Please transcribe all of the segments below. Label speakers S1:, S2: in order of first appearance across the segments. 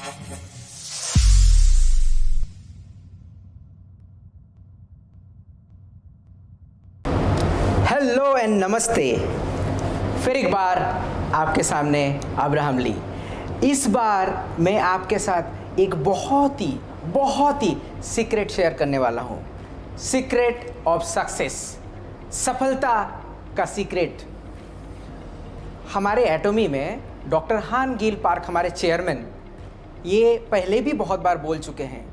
S1: Hello and नमस्ते। फिर एक बार आपके सामने अब्राहम ली। इस बार मैं आपके साथ एक बहुत ही सीक्रेट शेयर करने वाला हूँ। सीक्रेट ऑफ सक्सेस, सफलता का सीक्रेट। हमारे एटॉमी में डॉक्टर हान गील पार्क, हमारे चेयरमैन, ये पहले भी बहुत बार बोल चुके हैं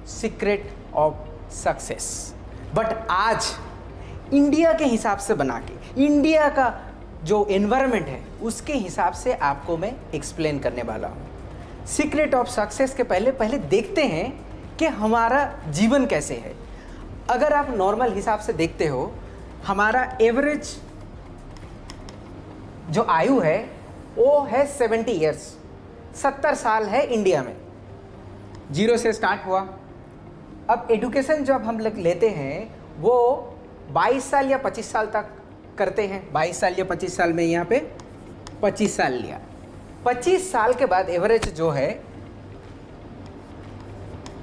S1: सीक्रेट ऑफ सक्सेस। बट आज इंडिया के हिसाब से बना के, इंडिया का जो एनवायरनमेंट है उसके हिसाब से आपको मैं एक्सप्लेन करने वाला हूँ। सीक्रेट ऑफ सक्सेस के पहले देखते हैं कि हमारा जीवन कैसे है। अगर आप नॉर्मल हिसाब से देखते हो, हमारा एवरेज जो आयु है वो है 70 ईयर्स, 70 साल है इंडिया में। 0 से स्टार्ट हुआ। अब एजुकेशन जब हम लोग लेते हैं वो 22 साल या 25 साल तक करते हैं। 22 साल या 25 साल में यहाँ पे 25 साल लिया। 25 साल के बाद एवरेज जो है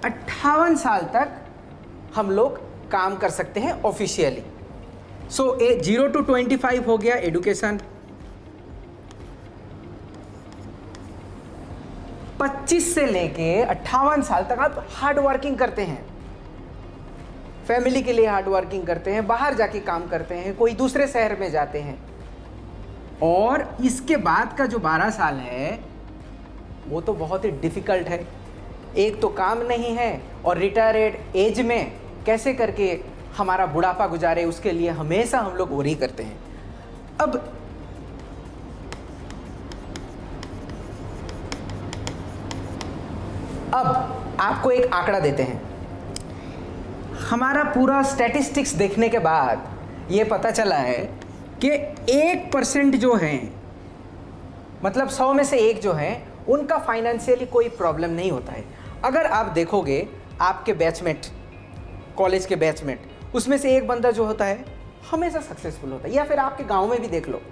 S1: 58 साल तक हम लोग काम कर सकते हैं ऑफिशियली। सो 0 to 25 हो गया एजुकेशन। 25 से लेके 58 साल तक आप हार्ड वर्किंग करते हैं, फैमिली के लिए हार्ड वर्किंग करते हैं, बाहर जाके काम करते हैं, कोई दूसरे शहर में जाते हैं। और इसके बाद का जो 12 साल है वो तो बहुत ही डिफ़िकल्ट है। एक तो काम नहीं है और रिटायर्ड एज में कैसे करके हमारा बुढ़ापा गुजारे, उसके लिए हमेशा हम लोग वरी करते हैं। अब आपको एक आंकड़ा देते हैं। हमारा पूरा स्टैटिस्टिक्स देखने के बाद ये पता चला है कि 1% जो हैं, मतलब 100 में से 1 जो हैं, उनका फाइनेंशियली कोई प्रॉब्लम नहीं होता है। अगर आप देखोगे आपके बैचमेट, कॉलेज के बैचमेट, उसमें से एक बंदा जो होता है हमेशा सक्सेसफुल होता है। या फिर आपके गांव में भी देख लो,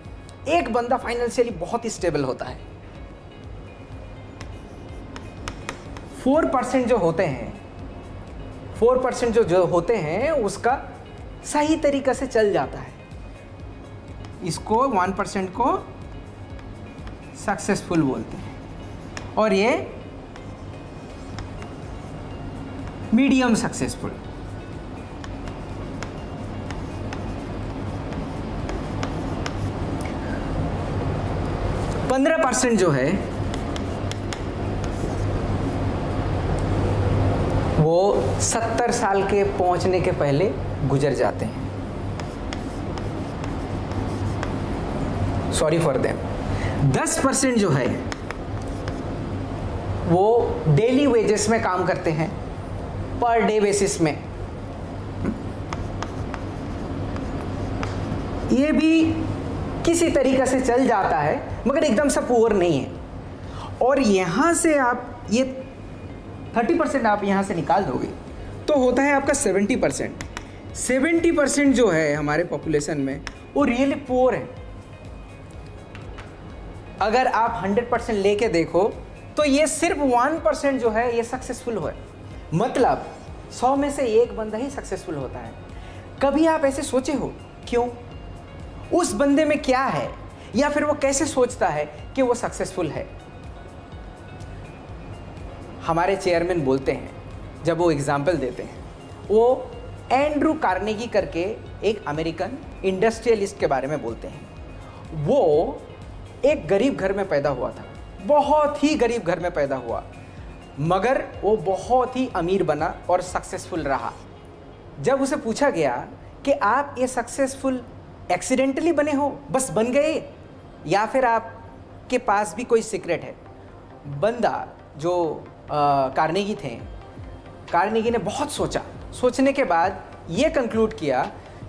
S1: एक बंदा फाइनेंशियली बहुत ही स्टेबल होता है। 4% जो होते हैं, 4% जो होते हैं उसका सही तरीक़ा से चल जाता है। इसको 1% को सक्सेसफुल बोलते हैं और ये मीडियम सक्सेसफुल। पंद्रह % जो है वो 70 साल के पहुंचने के पहले गुजर जाते हैं। Sorry for them. 10% जो है वो डेली वेजेस में काम करते हैं, पर डे बेसिस में। ये भी किसी तरीक़े से चल जाता है मगर एकदम से पुअर नहीं है। और यहाँ से आप ये 30% आप यहाँ से निकाल दोगे तो होता है आपका 70%। 70% जो है हमारे पॉपुलेशन में वो रियली पुअर है। अगर आप 100% लेके देखो तो ये सिर्फ 1% जो है ये सक्सेसफुल है। मतलब 100 में से 1 बंदा ही सक्सेसफुल होता है। कभी आप ऐसे सोचे हो क्यों? उस बंदे में क्या है, या फिर वो कैसे सोचता है कि वो सक्सेसफुल है? हमारे चेयरमैन बोलते हैं, जब वो एग्जाम्पल देते हैं, वो एंड्रू कार्नेगी करके एक अमेरिकन इंडस्ट्रियलिस्ट के बारे में बोलते हैं। वो एक गरीब घर में पैदा हुआ था, बहुत ही गरीब घर में पैदा हुआ, मगर वो बहुत ही अमीर बना और सक्सेसफुल रहा। जब उसे पूछा गया कि आप ये सक्सेसफुल एक्सीडेंटली बने हो, बस बन गए, या फिर आपके पास भी कोई सीक्रेट है? बंदा जो कार्नेगी थे, कार्नेगी ने बहुत सोचा। सोचने के बाद ये कंक्लूड किया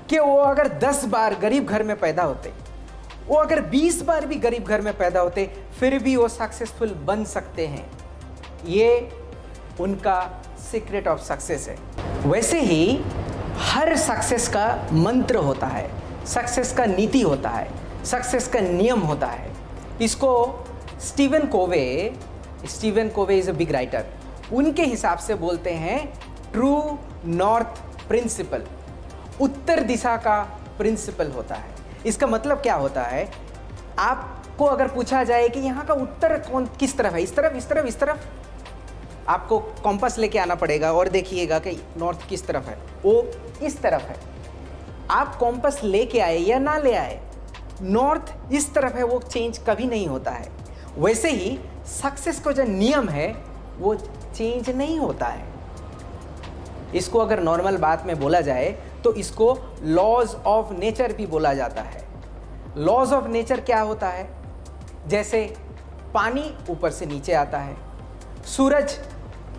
S1: कि वो अगर 10 बार गरीब घर में पैदा होते, वो अगर 20 बार भी गरीब घर में पैदा होते, फिर भी वो सक्सेसफुल बन सकते हैं। ये उनका सीक्रेट ऑफ सक्सेस है। वैसे ही हर सक्सेस का मंत्र होता है, सक्सेस का नीति होता है, सक्सेस का नियम होता है। इसको Steven Covey Steven Covey is a big writer, उनके हिसाब से बोलते हैं ट्रू नॉर्थ प्रिंसिपल, उत्तर दिशा का प्रिंसिपल होता है। इसका मतलब क्या होता है, आपको अगर पूछा जाए कि यहाँ का उत्तर किस तरफ है, इस तरफ, इस तरफ, इस तरफ, आपको कॉम्पास लेके आना पड़ेगा और देखिएगा कि नॉर्थ किस तरफ है, वो इस तरफ है। आप कॉम्पास लेके आए या ना ले आए, नॉर्थ इस तरफ है, वो चेंज कभी नहीं होता है। वैसे ही सक्सेस का जो नियम है वो चेंज नहीं होता है। इसको अगर नॉर्मल बात में बोला जाए तो इसको लॉज ऑफ नेचर भी बोला जाता है। लॉज ऑफ नेचर क्या होता है, जैसे पानी ऊपर से नीचे आता है, सूरज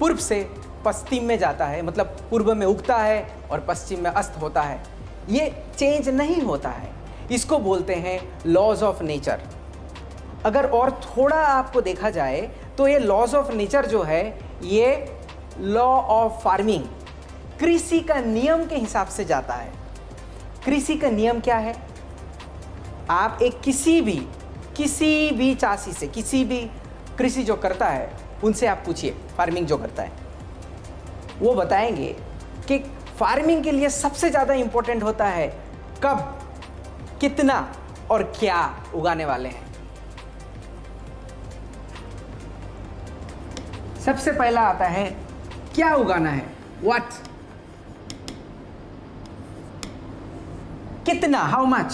S1: पूर्व से पश्चिम में जाता है, मतलब पूर्व में उगता है और पश्चिम में अस्त होता है, ये चेंज नहीं होता है। इसको बोलते हैं लॉज ऑफ नेचर। अगर और थोड़ा आपको देखा जाए तो ये लॉज ऑफ नेचर जो है ये लॉ ऑफ फार्मिंग, कृषि का नियम के हिसाब से जाता है। कृषि का नियम क्या है, आप एक किसी भी चाषी से, किसी भी कृषि जो करता है उनसे आप पूछिए, फार्मिंग जो करता है, वो बताएंगे कि फार्मिंग के लिए सबसे ज़्यादा इंपॉर्टेंट होता है कब, कितना और क्या उगाने वाले हैं। सबसे पहला आता है क्या उगाना है, व्हाट, कितना, हाउ मच,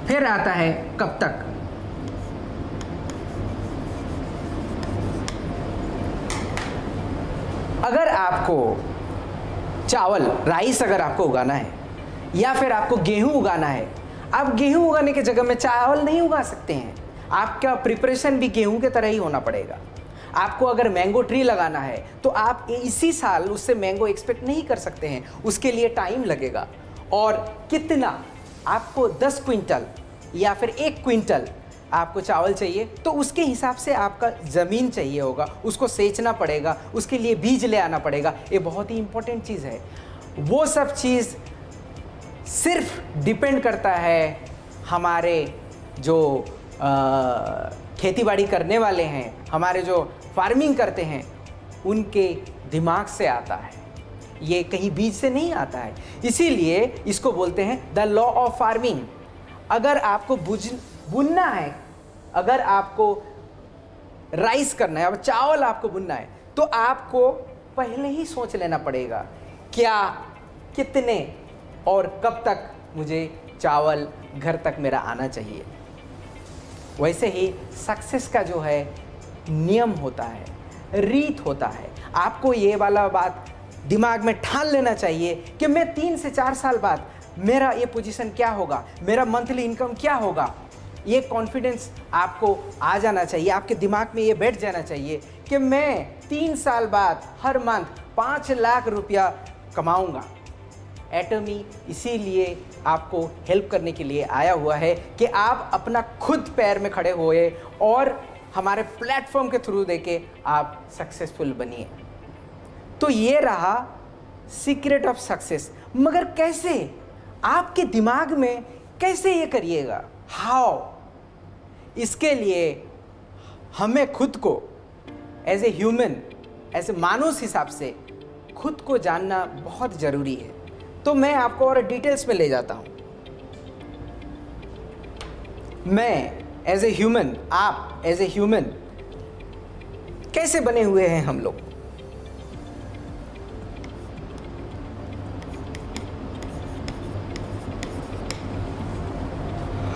S1: फिर आता है कब तक। अगर आपको चावल, राइस अगर आपको उगाना है या फिर आपको गेहूं उगाना है, आप गेहूं उगाने की जगह में चावल नहीं उगा सकते हैं। आपका प्रिपरेशन भी गेहूं के तरह ही होना पड़ेगा। आपको अगर मैंगो ट्री लगाना है तो आप इसी साल उससे मैंगो एक्सपेक्ट नहीं कर सकते हैं, उसके लिए टाइम लगेगा। और कितना, आपको 10 क्विंटल या फिर 1 क्विंटल आपको चावल चाहिए तो उसके हिसाब से आपका ज़मीन चाहिए होगा, उसको सेंचना पड़ेगा, उसके लिए बीज ले आना पड़ेगा। ये बहुत ही इंपॉर्टेंट चीज़ है। वो सब चीज़ सिर्फ डिपेंड करता है हमारे जो खेतीबाड़ी करने वाले हैं, हमारे जो फार्मिंग करते हैं, उनके दिमाग से आता है, ये कहीं बीज से नहीं आता है। इसीलिए इसको बोलते हैं द लॉ ऑफ फार्मिंग। अगर आपको बुनना है, अगर आपको राइस करना है, अब चावल आपको बुनना है, तो आपको पहले ही सोच लेना पड़ेगा क्या, कितने और कब तक मुझे चावल घर तक मेरा आना चाहिए। वैसे ही सक्सेस का जो है नियम होता है, रीत होता है। आपको ये वाला बात दिमाग में ठान लेना चाहिए कि मैं 3 से 4 साल बाद मेरा ये पोजीशन क्या होगा, मेरा मंथली इनकम क्या होगा। ये कॉन्फिडेंस आपको आ जाना चाहिए, आपके दिमाग में ये बैठ जाना चाहिए कि मैं 3 साल बाद हर मंथ 5 लाख रुपया कमाऊंगा। एटमी इसीलिए आपको हेल्प करने के लिए आया हुआ है कि आप अपना खुद पैर में खड़े होए और हमारे प्लेटफॉर्म के थ्रू देके आप सक्सेसफुल बनिए। तो ये रहा सीक्रेट ऑफ सक्सेस। मगर कैसे, आपके दिमाग में कैसे ये करिएगा, हाउ? इसके लिए हमें खुद को as a human, as a मानुष हिसाब से खुद को जानना बहुत ज़रूरी है। तो मैं आपको और डिटेल्स में ले जाता हूँ। मैं एज ए ह्यूमन, आप एज ए ह्यूमन कैसे बने हुए हैं हम लोग।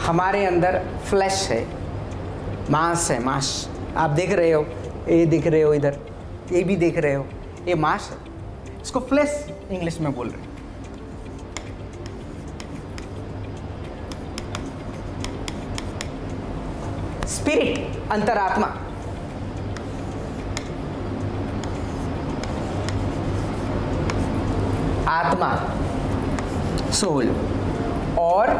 S1: हमारे अंदर फ्लैश है, मांस है, मांस आप देख रहे हो, ये देख रहे हो, इधर ये भी देख रहे हो, ये मांस है, इसको फ्लैश इंग्लिश में बोल रहे हैं। स्पिरिट अंतरात्मा, आत्मा सोल, और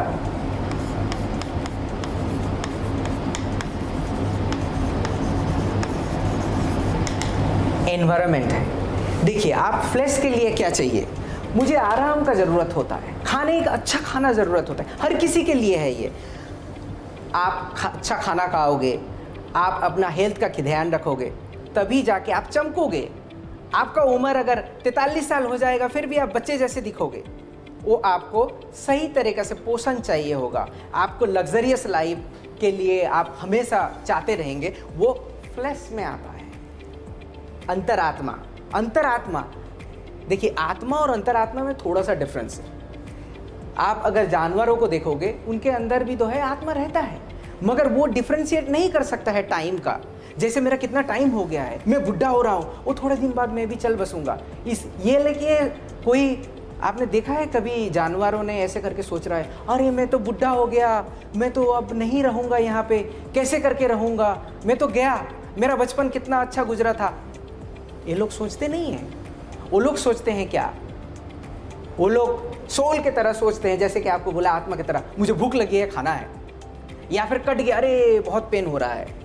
S1: एनवायरनमेंट है। देखिए, आप फ्लैश के लिए क्या चाहिए, मुझे आराम का ज़रूरत होता है, खाने का अच्छा खाना ज़रूरत होता है, हर किसी के लिए है ये। आप अच्छा खाना खाओगे, आप अपना हेल्थ का ध्यान रखोगे, तभी जाके आप चमकोगे। आपका उम्र अगर 43 साल हो जाएगा फिर भी आप बच्चे जैसे दिखोगे। वो आपको सही तरीके से पोषण चाहिए होगा, आपको लग्जरियस लाइफ के लिए आप हमेशा चाहते रहेंगे, वो फ्लैश में आता है। अंतरात्मा, अंतरात्मा, देखिए आत्मा और अंतरात्मा में थोड़ा सा डिफरेंस है। आप अगर जानवरों को देखोगे उनके अंदर भी तो है, आत्मा रहता है, मगर वो डिफ्रेंशिएट नहीं कर सकता है टाइम का। जैसे मेरा कितना टाइम हो गया है, मैं बुढ़ा हो रहा हूँ, वो थोड़े दिन बाद मैं भी चल बसूंगा। ये लेके कोई आपने देखा है कभी जानवरों ने ऐसे करके सोच रहा है, अरे मैं तो बुढ़ा हो गया, मैं तो अब नहीं रहूँगा यहाँ पे, कैसे करके रहूँगा, मैं तो गया, मेरा बचपन कितना अच्छा गुजरा था। ये लोग सोचते नहीं हैं। वो लोग सोचते हैं क्या, वो लोग सोल की तरह सोचते हैं, जैसे कि आपको बोला आत्मा की तरह, मुझे भूख लगी है, खाना है, या फिर कट गया, अरे बहुत पेन हो रहा है।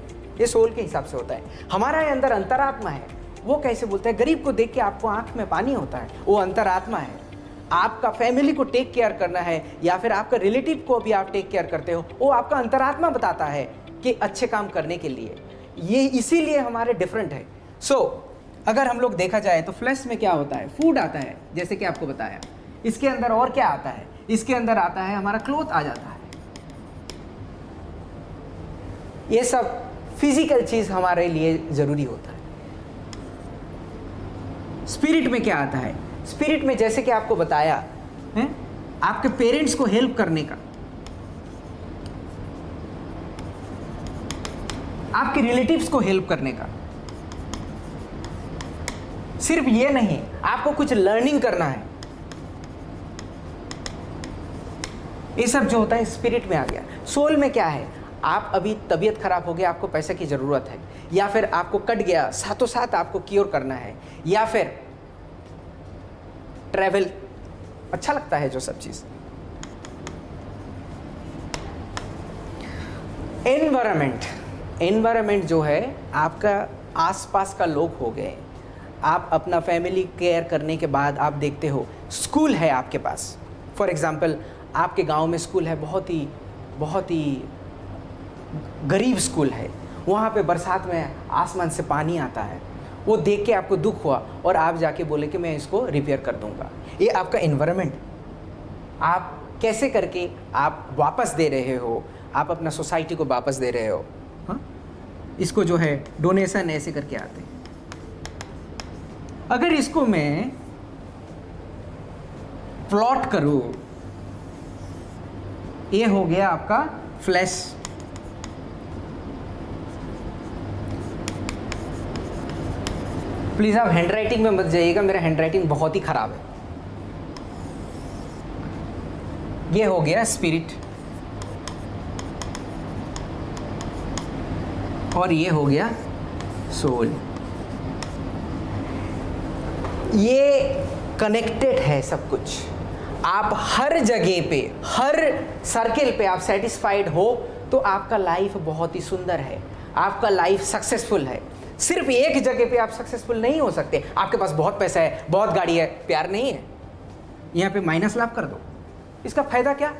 S1: ये सोल के हिसाब से होता है। हमारा अंदर अंतरात्मा है, वो कैसे बोलता है, गरीब को देख के आपको आंख में पानी होता है, वो अंतरात्मा है। आपका फैमिली को टेक केयर करना है या फिर आपका रिलेटिव को भी आप टेक केयर करते हो, वो आपका अंतरात्मा बताता है कि अच्छे काम करने के लिए। ये इसीलिए हमारे डिफरेंट है। अगर हम लोग देखा जाए तो फ्लैश में क्या होता है, फूड आता है, जैसे कि आपको बताया। इसके अंदर और क्या आता है, इसके अंदर आता है हमारा क्लोथ आ जाता है। ये सब फिजिकल चीज हमारे लिए जरूरी होता है। स्पिरिट में क्या आता है, स्पिरिट में जैसे कि आपको बताया है, आपके पेरेंट्स को हेल्प करने का, आपके रिलेटिव्स को हेल्प करने का। सिर्फ ये नहीं, आपको कुछ लर्निंग करना है। ये सब जो होता है स्पिरिट में आ गया। सोल में क्या है, आप अभी तबीयत खराब हो गया, आपको पैसे की ज़रूरत है, या फिर आपको कट गया, साथों साथ आपको क्योर करना है, या फिर ट्रैवल अच्छा लगता है, जो सब चीज़। एनवायरनमेंट जो है, आपका आसपास का लोग हो गए। आप अपना फैमिली केयर करने के बाद आप देखते हो स्कूल है आपके पास। फॉर एग्ज़ाम्पल आपके गांव में स्कूल है, बहुत ही गरीब स्कूल है, वहाँ पे बरसात में आसमान से पानी आता है, वो देख के आपको दुख हुआ और आप जाके बोले कि मैं इसको रिपेयर कर दूँगा। ये आपका एनवायरनमेंट, आप कैसे करके आप वापस दे रहे हो, आप अपना सोसाइटी को वापस दे रहे हो। हाँ, इसको जो है डोनेशन ऐसे करके आते हैं। अगर इसको मैं प्लॉट करूं, ये हो गया आपका फ्लैश। प्लीज आप हैंडराइटिंग में मत जाइएगा, मेरा हैंडराइटिंग बहुत ही खराब है। ये हो गया स्पिरिट और ये हो गया सोल। ये कनेक्टेड है सब कुछ। आप हर जगह पे, हर सर्किल पे आप सेटिस्फाइड हो तो आपका लाइफ बहुत ही सुंदर है, आपका लाइफ सक्सेसफुल है। सिर्फ एक जगह पे आप सक्सेसफुल नहीं हो सकते। आपके पास बहुत पैसा है, बहुत गाड़ी है, प्यार नहीं है, यहाँ पे माइनस लाभ कर दो, इसका फायदा क्या?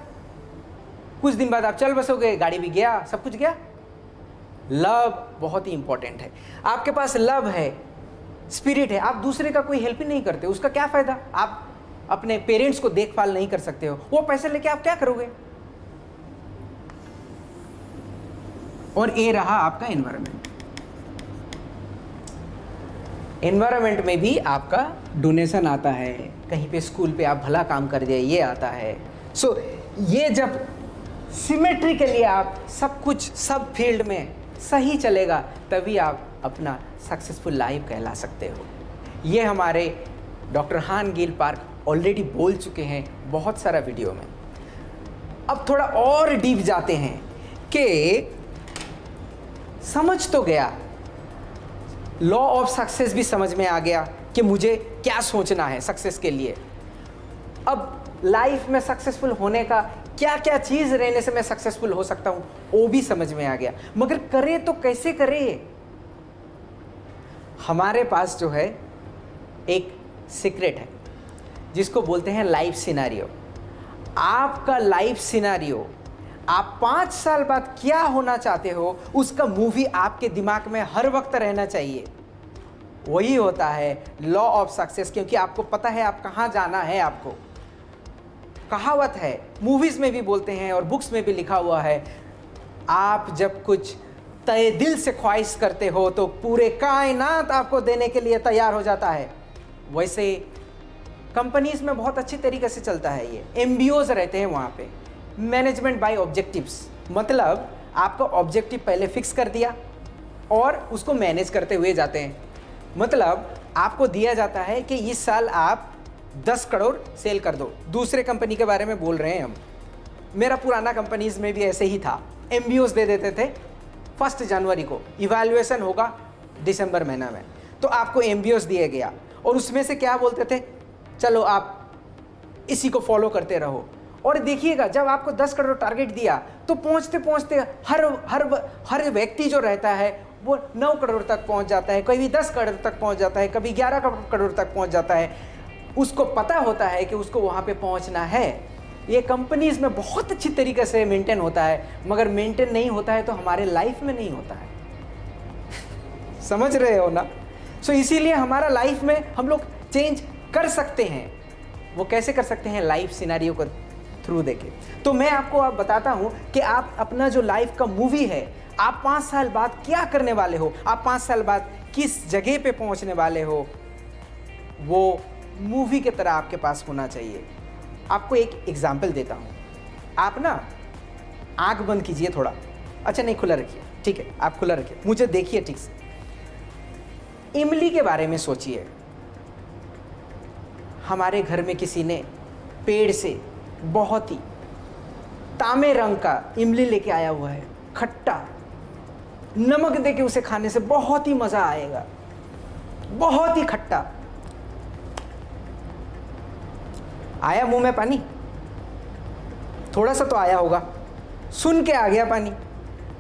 S1: कुछ दिन बाद आप चल बसोगे, गाड़ी भी गया, सब कुछ गया। लव बहुत ही इंपॉर्टेंट है। आपके पास लव है, स्पिरिट है, आप दूसरे का कोई हेल्प ही नहीं करते, उसका क्या फायदा? आप अपने पेरेंट्स को देखभाल नहीं कर सकते हो, वो पैसे लेके आप क्या करोगे? और ये रहा आपका एनवायरनमेंट। एनवायरनमेंट में भी आपका डोनेशन आता है, कहीं पे स्कूल पे आप भला काम कर दिए, ये आता है। सो ये जब सिमेट्रिकली आप सब कुछ सब फील्ड में सही चलेगा, तभी आप अपना सक्सेसफुल लाइफ कहला सकते हो। ये हमारे डॉक्टर हान गिल पार्क ऑलरेडी बोल चुके हैं बहुत सारा वीडियो में। अब थोड़ा और डीप जाते हैं कि समझ तो गया, लॉ ऑफ सक्सेस भी समझ में आ गया कि मुझे क्या सोचना है सक्सेस के लिए। अब लाइफ में सक्सेसफुल होने का क्या क्या चीज़ रहने से मैं सक्सेसफुल हो सकता हूँ, वो भी समझ में आ गया। मगर करे तो कैसे करे? हमारे पास जो है एक सीक्रेट है जिसको बोलते हैं लाइफ सिनेरियो। आपका लाइफ सिनेरियो आप 5 साल बाद क्या होना चाहते हो उसका मूवी आपके दिमाग में हर वक्त रहना चाहिए। वही होता है लॉ ऑफ सक्सेस, क्योंकि आपको पता है आप कहाँ जाना है। आपको कहावत है, मूवीज में भी बोलते हैं और बुक्स में भी लिखा हुआ है, आप जब कुछ तय दिल से ख्वाहिश करते हो तो पूरे कायनात आपको देने के लिए तैयार हो जाता है। वैसे कंपनीज में बहुत अच्छी तरीके से चलता है ये। एमबीओज रहते हैं वहाँ पे, मैनेजमेंट बाय ऑब्जेक्टिव्स, मतलब आपका ऑब्जेक्टिव पहले फिक्स कर दिया और उसको मैनेज करते हुए जाते हैं। मतलब आपको दिया जाता है कि इस साल आप 10 करोड़ सेल कर दो। दूसरे कंपनी के बारे में बोल रहे हैं हम, मेरा पुराना कंपनीज में भी ऐसे ही था। एमबीओज दे देते थे 1 जनवरी को, इवैल्यूएशन होगा दिसंबर महीना में, तो आपको एमबीओज दिया गया और उसमें से क्या बोलते थे, चलो आप इसी को फॉलो करते रहो। और देखिएगा जब आपको 10 करोड़ टारगेट दिया तो पहुंचते पहुंचते हर व्यक्ति जो रहता है वो 9 करोड़ तक पहुंच जाता है, कभी 10 करोड़ तक पहुंच जाता है, कभी 11 करोड़ तक पहुंच जाता है। उसको पता होता है कि उसको वहां पे पहुंचना है। ये कंपनीज में बहुत अच्छी तरीके से मेंटेन होता है, मगर मेंटेन नहीं होता है तो हमारे लाइफ में नहीं होता है। समझ रहे हो ना? सो इसीलिए हमारा लाइफ में हम लोग चेंज कर सकते हैं। वो कैसे कर सकते हैं? लाइफ सिनेरियो को थ्रू देके। तो मैं आपको अब बताता हूं कि आप अपना जो लाइफ का मूवी है, आप 5 साल बाद क्या करने वाले हो, आप 5 साल बाद किस जगह पे पहुंचने वाले हो, वो मूवी की तरह आपके पास होना चाहिए। आपको एक एग्जाम्पल देता हूं। आप ना आंख बंद कीजिए थोड़ा, अच्छा नहीं खुला रखिए, ठीक है, आप खुला रखिए, मुझे देखिए ठीक से। इमली के बारे में सोचिए। हमारे घर में किसी ने पेड़ से बहुत ही तांबे रंग का इमली लेके आया हुआ है, खट्टा, नमक दे के उसे खाने से बहुत ही मजा आएगा, बहुत ही खट्टा। आया मुंह में पानी? थोड़ा सा तो आया होगा, सुन के आ गया पानी।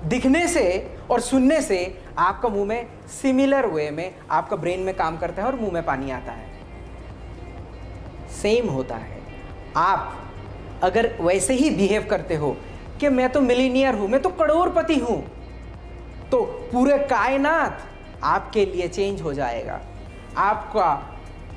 S1: दिखने से और सुनने से आपका मुंह में सिमिलर वे में आपका ब्रेन में काम करता है और मुंह में पानी आता है। सेम होता है। आप अगर वैसे ही बिहेव करते हो कि मैं तो मिलीनियर हूं, मैं तो करोड़पति हूं, तो पूरे कायनात आपके लिए चेंज हो जाएगा। आपका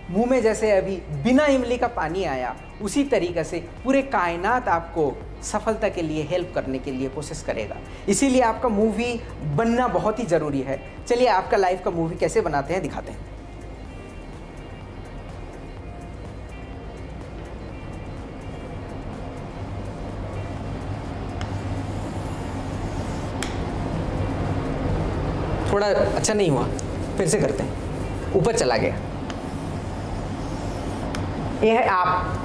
S1: मुंह में जैसे अभी बिना इमली का पानी आया, उसी तरीके से पूरे कायनात आपको सफलता के लिए हेल्प करने के लिए कोशिश करेगा। इसीलिए आपका मूवी बनना बहुत ही ज़रूरी है। चलिए आपका लाइफ का मूवी कैसे बनाते हैं दिखाते हैं। थोड़ा अच्छा नहीं हुआ, फिर से करते हैं। ऊपर चला गया। ये है आप।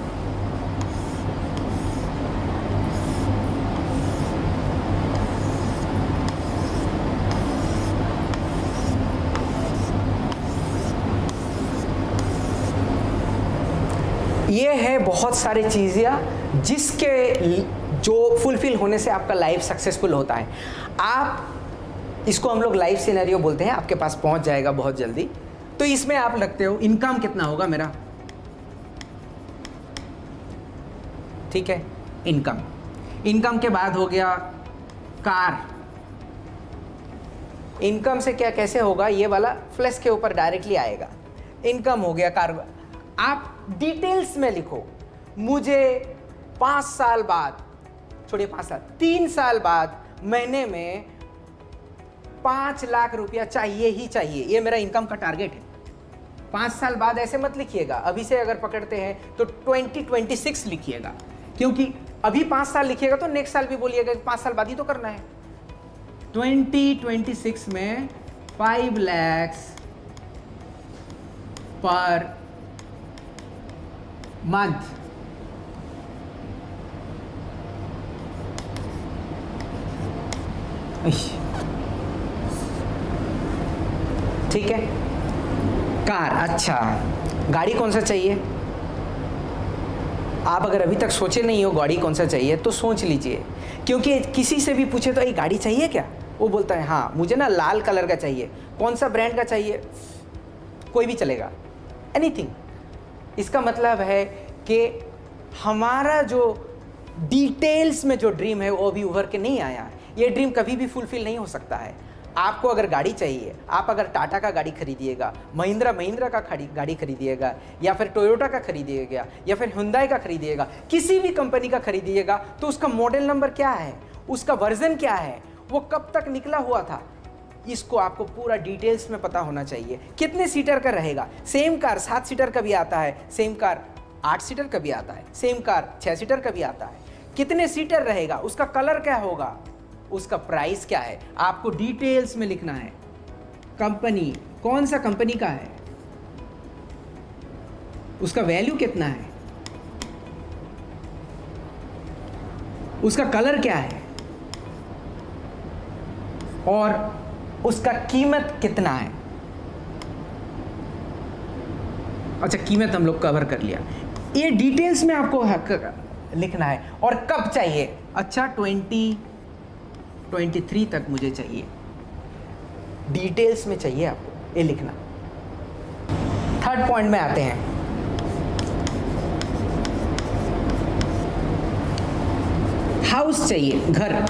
S1: ये है बहुत सारी चीज़ें जिसके जो फुलफिल होने से आपका लाइफ सक्सेसफुल होता है। आप इसको हम लोग लाइफ सिनेरियो बोलते हैं, आपके पास पहुंच जाएगा बहुत जल्दी। तो इसमें आप लगते हो इनकम कितना होगा मेरा, ठीक है, इनकम के बाद हो गया कार। इनकम से क्या कैसे होगा, ये वाला फ्लैश के ऊपर डायरेक्टली आएगा। इनकम हो गया, कार। आप डिटेल्स में लिखो, मुझे 5 साल बाद, छोड़िए 5 साल, 3 साल बाद महीने में 5 लाख रुपया चाहिए ही चाहिए। ये मेरा इनकम का टारगेट है। 5 साल बाद ऐसे मत लिखिएगा, अभी से अगर पकड़ते हैं तो 2026 लिखिएगा, क्योंकि अभी 5 साल लिखिएगा तो नेक्स्ट साल भी बोलिएगा कि 5 साल बाद ही तो करना है। 2026 में 5 लाख पर मंथ। ठीक है, कार। अच्छा, गाड़ी कौन सा चाहिए? आप अगर अभी तक सोचे नहीं हो गाड़ी कौन सा चाहिए तो सोच लीजिए, क्योंकि किसी से भी पूछे तो ये गाड़ी चाहिए क्या, वो बोलता है हाँ मुझे ना लाल कलर का चाहिए। कौन सा ब्रांड का चाहिए? कोई भी चलेगा, एनीथिंग। इसका मतलब है कि हमारा जो डिटेल्स में जो ड्रीम है वो भी उभर के नहीं आया है। ये ड्रीम कभी भी फुलफिल नहीं हो सकता है। आपको अगर गाड़ी चाहिए, आप अगर टाटा का गाड़ी खरीदिएगा, महिंद्रा का गाड़ी खरीदिएगा, या फिर टोयोटा का खरीदिएगा, या फिर हुंडई का खरीदिएगा, किसी भी कंपनी का खरीदिएगा, तो उसका मॉडल नंबर क्या है, उसका वर्जन क्या है, वो कब तक निकला हुआ था, इसको आपको पूरा डिटेल्स में पता होना चाहिए। कितने सीटर का रहेगा, सेम कार 7 सीटर का भी आता है, सेम कार 8 सीटर का भी आता है, सेम कार 6 सीटर का भी आता है। कितने सीटर रहेगा, उसका कलर क्या होगा, उसका प्राइस क्या है, आपको डिटेल्स में लिखना है। कंपनी कौन सा कंपनी का है, उसका वैल्यू कितना है, उसका कलर क्या है, और उसका कीमत कितना है। अच्छा, कीमत हम लोग कवर कर लिया। ये डिटेल्स में आपको लिखना है। और कब चाहिए, अच्छा 2023 तक मुझे चाहिए, डिटेल्स में चाहिए आपको ये लिखना। थर्ड पॉइंट में आते हैं, हाउस चाहिए, घर।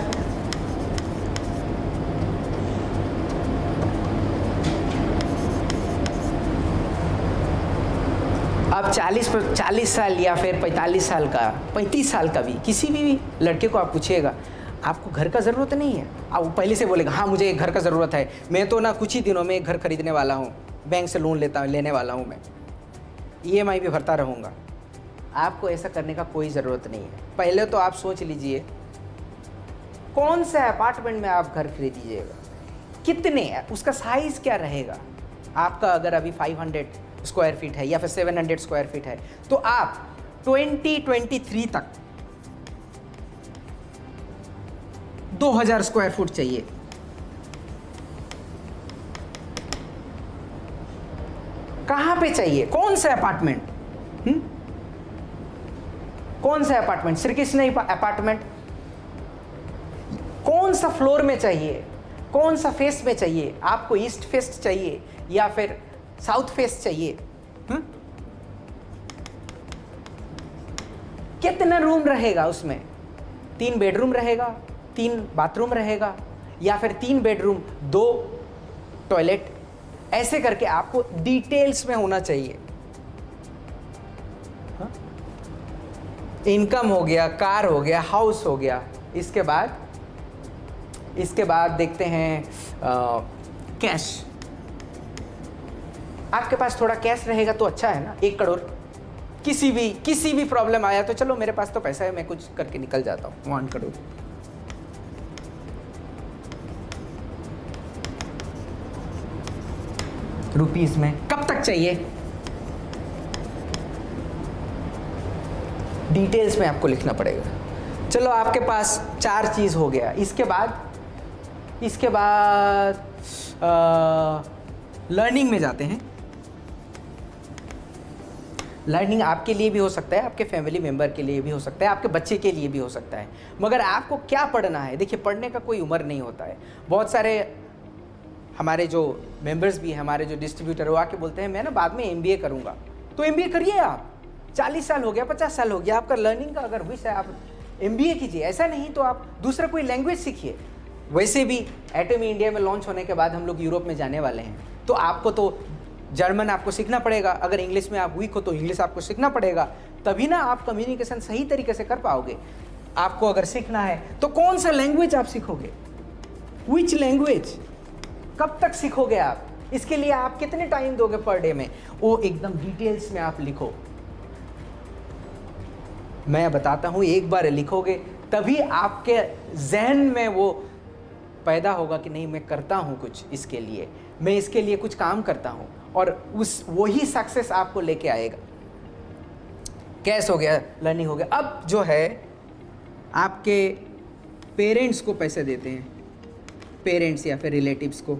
S1: अब 40 साल या फिर 45 साल का, 35 साल का भी किसी भी लड़के को आप पूछिएगा, आपको घर का ज़रूरत नहीं है, आप पहले से बोलेगा हाँ मुझे एक घर का ज़रूरत है, मैं तो ना कुछ ही दिनों में एक घर खरीदने वाला हूँ, बैंक से लोन लेने वाला हूँ, मैं EMI भी भरता रहूँगा। आपको ऐसा करने का कोई ज़रूरत नहीं है। पहले तो आप सोच लीजिए कौन सा अपार्टमेंट में आप घर खरीदीजिएगा, कितने, उसका साइज़ क्या रहेगा। आपका अगर अभी 500 स्क्वायर फीट है या फिर 700 स्क्वायर फीट है, तो आप 2023 तक 2000 स्क्वायर फुट चाहिए। कहां पे चाहिए, कौन सा अपार्टमेंट, कौन सा अपार्टमेंट, श्री कृष्ण अपार्टमेंट, कौन सा फ्लोर में चाहिए, कौन सा फेस में चाहिए, आपको ईस्ट फेस चाहिए या फिर साउथ फेस चाहिए, कितना रूम रहेगा उसमें, 3 बेडरूम रहेगा, 3 बाथरूम रहेगा, या फिर 3 बेडरूम 2 टॉयलेट, ऐसे करके आपको डिटेल्स में होना चाहिए। इनकम हो गया, कार हो गया, हाउस हो गया। इसके बाद देखते हैं कैश। आपके पास थोड़ा कैश रहेगा तो अच्छा है ना। 1 करोड़, किसी भी प्रॉब्लम आया तो चलो मेरे पास तो पैसा है, मैं कुछ करके निकल जाता हूँ। 1 करोड़ रुपीस में कब तक चाहिए, डिटेल्स में आपको लिखना पड़ेगा। चलो आपके पास 4 चीज़ हो गया। इसके बाद लर्निंग में जाते हैं। लर्निंग आपके लिए भी हो सकता है, आपके फैमिली मेम्बर के लिए भी हो सकता है, आपके बच्चे के लिए भी हो सकता है, मगर आपको क्या पढ़ना है। देखिए, पढ़ने का कोई उम्र नहीं होता है। बहुत सारे हमारे जो मेंबर्स भी हैं, हमारे जो डिस्ट्रीब्यूटर, वो आके बोलते हैं मैं ना बाद में MBA करूँगा। तो MBA करिए आप, 40 साल हो गया, 50 साल हो गया, आपका लर्निंग का अगर विश है आप MBA कीजिए। ऐसा नहीं तो आप दूसरा कोई लैंग्वेज सीखिए। वैसे भी एटमी इंडिया में लॉन्च होने के बाद हम लोग यूरोप में जाने वाले हैं, तो आपको तो जर्मन आपको सीखना पड़ेगा। अगर इंग्लिश में आप वीक हो तो इंग्लिश आपको सीखना पड़ेगा, तभी ना आप कम्युनिकेशन सही तरीके से कर पाओगे। आपको अगर सीखना है तो कौन सा लैंग्वेज आप सीखोगे, विच लैंग्वेज, कब तक सीखोगे आप, इसके लिए आप कितने टाइम दोगे पर डे में, वो एकदम डिटेल्स में आप लिखो। मैं बताता हूँ, एक बार लिखोगे तभी आपके जहन में वो पैदा होगा कि नहीं मैं करता हूँ कुछ इसके लिए, मैं इसके लिए कुछ काम करता हूँ, और वही सक्सेस आपको लेके आएगा। कैश हो गया, लर्निंग हो गया। अब जो है आपके पेरेंट्स को पैसे देते हैं, पेरेंट्स या फिर रिलेटिव्स को।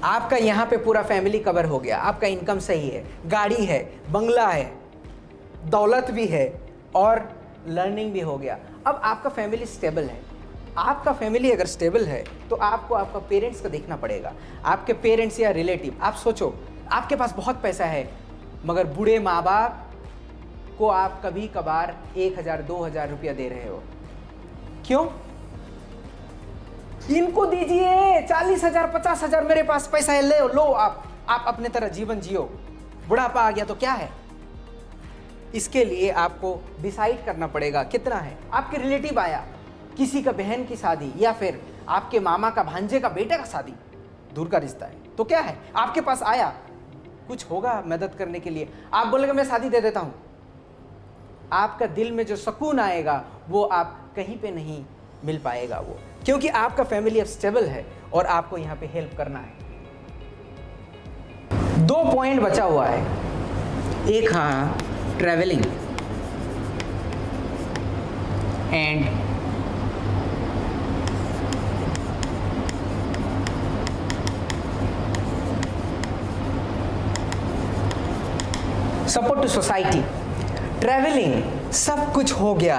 S1: आपका यहाँ पे पूरा फैमिली कवर हो गया, आपका इनकम सही है, गाड़ी है, बंगला है, दौलत भी है और लर्निंग भी हो गया। अब आपका फैमिली स्टेबल है। आपका फैमिली अगर स्टेबल है तो आपको आपका पेरेंट्स का देखना पड़ेगा। आपके पेरेंट्स या रिलेटिव, आप सोचो आपके पास बहुत पैसा है मगर बूढ़े माँ बाप को आप कभी कभार 1,000 2,000 रुपया दे रहे हो। क्यों? इनको दीजिए 40,000 50,000, मेरे पास पैसा है, ले लो आप अपने तरह जीवन जियो, बुढ़ापा आ गया तो क्या है। इसके लिए आपको डिसाइड करना पड़ेगा कितना है। आपके रिलेटिव आया, किसी का बहन की शादी या फिर आपके मामा का भांजे का बेटे का शादी, दूर का रिश्ता है, तो क्या है, आपके पास आया, कुछ होगा मदद करने के लिए, आप बोलेंगे मैं शादी दे देता हूं, आपका दिल में जो सुकून आएगा वो आप कहीं पे नहीं मिल पाएगा वो, क्योंकि आपका फैमिली अब स्टेबल है और आपको यहां पे हेल्प करना है। 2 पॉइंट बचा हुआ है, एक हाँ travelling and support to society. Travelling सब कुछ हो गया,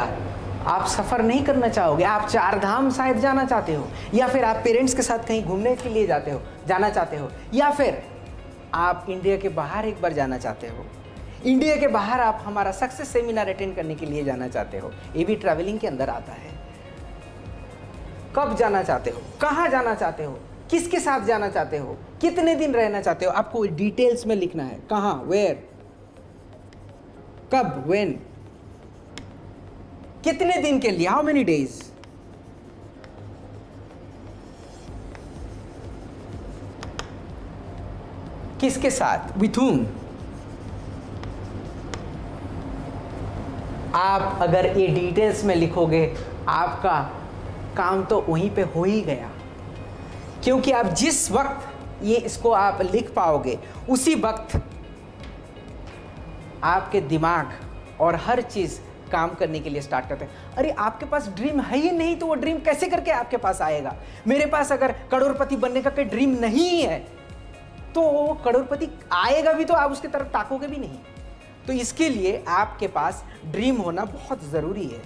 S1: आप सफ़र नहीं करना चाहोगे, आप 4 धाम शायद जाना चाहते हो, या फिर आप पेरेंट्स के साथ कहीं घूमने के लिए जाना चाहते हो, या फिर आप इंडिया के बाहर एक बार जाना चाहते हो, इंडिया के बाहर आप हमारा सक्सेस सेमिनार अटेंड करने के लिए जाना चाहते हो, ये भी ट्रैवलिंग के अंदर आता है। कब जाना चाहते हो, कहाँ जाना चाहते हो, किसके साथ जाना चाहते हो, कितने दिन रहना चाहते हो, आपको डिटेल्स में लिखना है, कहाँ, वेयर, कब, व्हेन, कितने दिन के लिए, हाउ मेनी डेज। किसके साथ, विथ whom। आप अगर ये डिटेल्स में लिखोगे आपका काम तो वहीं पे हो ही गया, क्योंकि आप जिस वक्त ये इसको आप लिख पाओगे उसी वक्त आपके दिमाग और हर चीज़ काम करने के लिए स्टार्ट करते हैं। अरे आपके पास ड्रीम है ही नहीं तो वो ड्रीम कैसे करके आपके पास आएगा। मेरे पास अगर करोड़पति बनने का कोई ड्रीम नहीं है तो वो करोड़पति आएगा भी तो आप उसकी तरफ ताकोगे भी नहीं। तो इसके लिए आपके पास ड्रीम होना बहुत ज़रूरी है।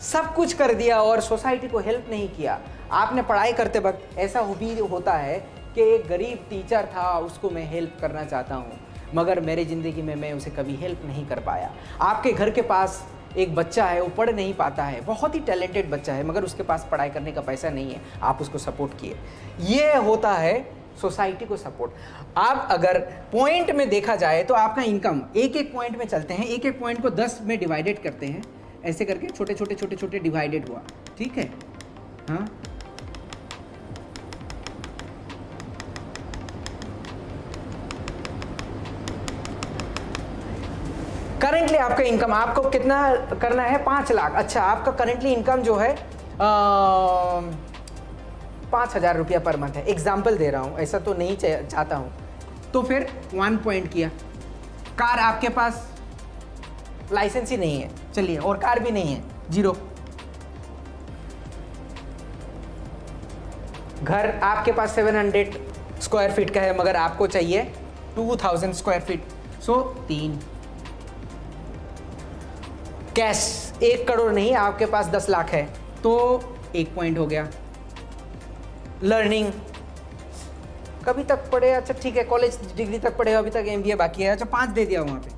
S1: सब कुछ कर दिया और सोसाइटी को हेल्प नहीं किया। आपने पढ़ाई करते वक्त ऐसा भी होता है कि एक गरीब टीचर था, उसको मैं हेल्प करना चाहता हूँ, मगर मेरी ज़िंदगी में मैं उसे कभी हेल्प नहीं कर पाया। आपके घर के पास एक बच्चा है, वो पढ़ नहीं पाता है, बहुत ही टैलेंटेड बच्चा है, मगर उसके पास पढ़ाई करने का पैसा नहीं है, आप उसको सपोर्ट किए। ये होता है सोसाइटी को सपोर्ट। आप अगर पॉइंट में देखा जाए तो आपका इनकम एक एक पॉइंट में चलते हैं, एक एक पॉइंट को 10 में डिवाइडेड करते हैं, ऐसे करके छोटे छोटे छोटे छोटे डिवाइडेड हुआ, ठीक है। हाँ, करेंटली आपका इनकम आपको कितना करना है, 5 लाख। अच्छा, आपका करेंटली इनकम जो है 5,000 रुपया पर मंथ है। एग्जाम्पल दे रहा हूँ, ऐसा तो नहीं चाहता हूँ। तो फिर 1 पॉइंट किया। कार आपके पास लाइसेंस ही नहीं है, चलिए, और कार भी नहीं है, 0। घर आपके पास 700 स्क्वायर फीट का है, मगर आपको चाहिए 2000 स्क्वायर फीट, सो 3। कैश 1 करोड़ नहीं, आपके पास 10 लाख है, तो 1 पॉइंट हो गया। लर्निंग कभी तक पढ़े, अच्छा ठीक है, कॉलेज डिग्री तक पढ़े, अभी तक MBA बाकी है, अच्छा 5 दे दिया वहाँ पे।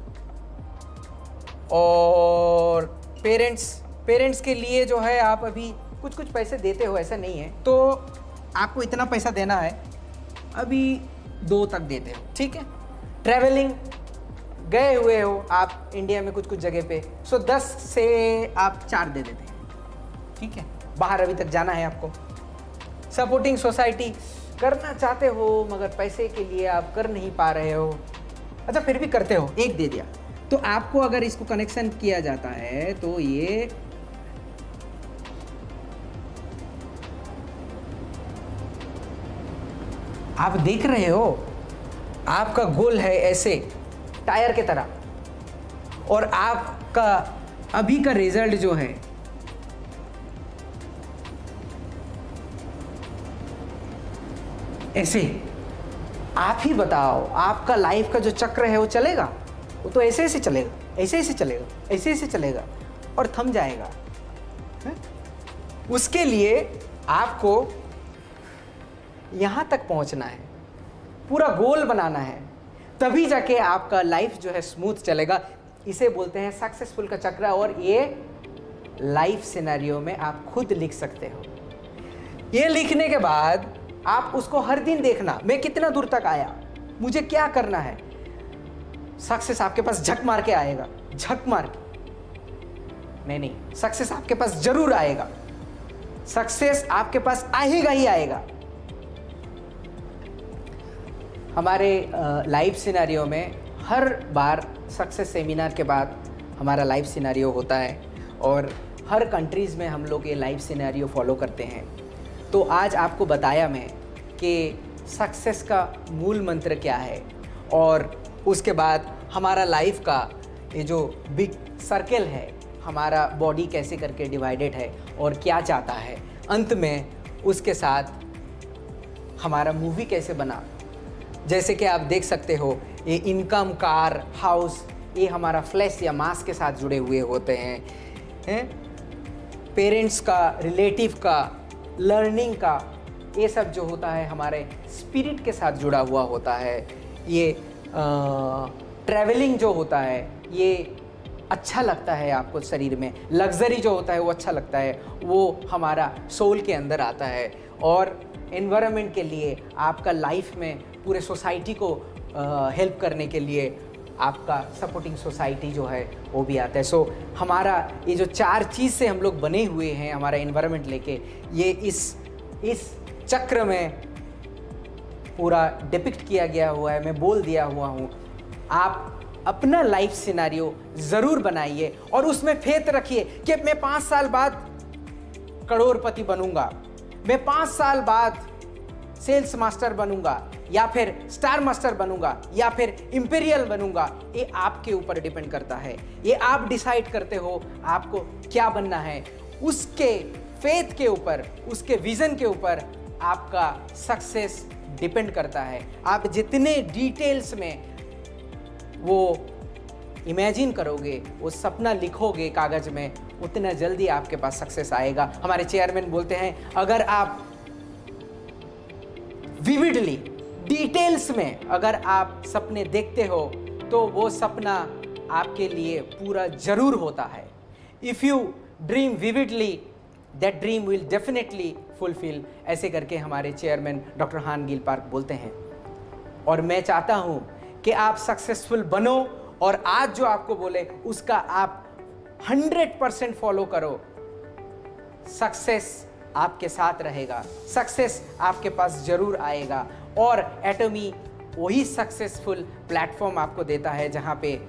S1: और पेरेंट्स के लिए जो है आप अभी कुछ कुछ पैसे देते हो, ऐसा नहीं है, तो आपको इतना पैसा देना है, अभी 2 तक देते हो, ठीक है। ट्रैवलिंग गए हुए हो आप इंडिया में कुछ कुछ जगह पे, सो 10 से आप 4 दे देते हैं, ठीक है। बाहर अभी तक जाना है आपको। सपोर्टिंग सोसाइटी करना चाहते हो मगर पैसे के लिए आप कर नहीं पा रहे हो, अच्छा फिर भी करते हो, 1 दे दिया। तो आपको अगर इसको कनेक्शन किया जाता है तो ये आप देख रहे हो, आपका गोल है ऐसे टायर के तरह, और आपका अभी का रिजल्ट जो है ऐसे। आप ही बताओ, आपका लाइफ का जो चक्र है वो चलेगा? वो तो ऐसे ऐसे चलेगा, ऐसे ऐसे चलेगा, ऐसे ऐसे चलेगा और थम जाएगा है? उसके लिए आपको यहाँ तक पहुँचना है, पूरा गोल बनाना है, तभी जाके आपका लाइफ जो है स्मूथ चलेगा। इसे बोलते हैं सक्सेसफुल का चक्र, और ये लाइफ सिनेरियो में आप खुद लिख सकते हो। ये लिखने के बाद आप उसको हर दिन देखना, मैं कितना दूर तक आया, मुझे क्या करना है। सक्सेस आपके पास झक मार के आएगा, झक मार के नहीं, सक्सेस आपके पास जरूर आएगा, सक्सेस आपके पास आएगा ही आएगा। हमारे लाइफ सिनेरियो में हर बार सक्सेस सेमिनार के बाद हमारा लाइफ सिनेरियो होता है, और हर कंट्रीज़ में हम लोग ये लाइफ सिनेरियो फॉलो करते हैं। तो आज आपको बताया मैं कि सक्सेस का मूल मंत्र क्या है, और उसके बाद हमारा लाइफ का ये जो बिग सर्कल है, हमारा बॉडी कैसे करके डिवाइडेड है और क्या चाहता है, अंत में उसके साथ हमारा मूवी कैसे बना। जैसे कि आप देख सकते हो, ये इनकम, कार, हाउस, ये हमारा फ्लैश या मास के साथ जुड़े हुए होते हैं, पेरेंट्स का, रिलेटिव का, लर्निंग का, ये सब जो होता है हमारे स्पिरिट के साथ जुड़ा हुआ होता है। ये ट्रैवलिंग जो होता है, ये अच्छा लगता है आपको शरीर में, लग्जरी जो होता है वो अच्छा लगता है, वो हमारा सोल के अंदर आता है। और एनवायरनमेंट के लिए, आपका लाइफ में पूरे सोसाइटी को हेल्प करने के लिए आपका सपोर्टिंग सोसाइटी जो है वो भी आता है। सो हमारा ये जो 4 चीज़ से हम लोग बने हुए हैं, हमारा एनवायरनमेंट लेके, ये इस चक्र में पूरा डिपिक्ट किया गया हुआ है, मैं बोल दिया हुआ हूँ। आप अपना लाइफ सिनेरियो ज़रूर बनाइए और उसमें फेथ रखिए कि मैं 5 साल बाद करोड़पति बनूंगा, मैं 5 साल बाद सेल्स मास्टर बनूंगा, या फिर स्टार मास्टर बनूंगा, या फिर इंपीरियल बनूंगा। ये आपके ऊपर डिपेंड करता है, ये आप डिसाइड करते हो आपको क्या बनना है। उसके फेथ के ऊपर, उसके विजन के ऊपर आपका सक्सेस डिपेंड करता है। आप जितने डिटेल्स में वो इमेजिन करोगे, वो सपना लिखोगे कागज में, उतना जल्दी आपके पास सक्सेस आएगा। हमारे चेयरमैन बोलते हैं, अगर आप विविडली, डिटेल्स में अगर आप सपने देखते हो तो वो सपना आपके लिए पूरा जरूर होता है। If you dream vividly, that dream will definitely fulfil. ऐसे करके हमारे चेयरमैन डॉक्टर हान गिल पार्क बोलते हैं। और मैं चाहता हूँ कि आप सक्सेसफुल बनो, और आज जो आपको बोले उसका आप 100% फॉलो करो। सक्सेस आपके साथ रहेगा, सक्सेस आपके पास जरूर आएगा। और एटमी वही सक्सेसफुल प्लेटफॉर्म आपको देता है जहां पे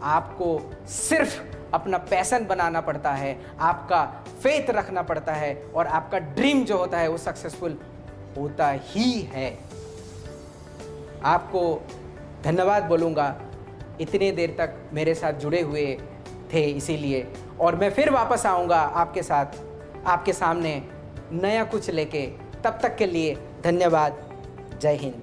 S1: आपको सिर्फ अपना पैशन बनाना पड़ता है, आपका फेथ रखना पड़ता है, और आपका ड्रीम जो होता है वो सक्सेसफुल होता ही है। आपको धन्यवाद बोलूँगा, इतने देर तक मेरे साथ जुड़े हुए थे इसीलिए। और मैं फिर वापस आऊँगा आपके साथ, आपके सामने नया कुछ लेके। तब तक के लिए धन्यवाद। जय हिंद।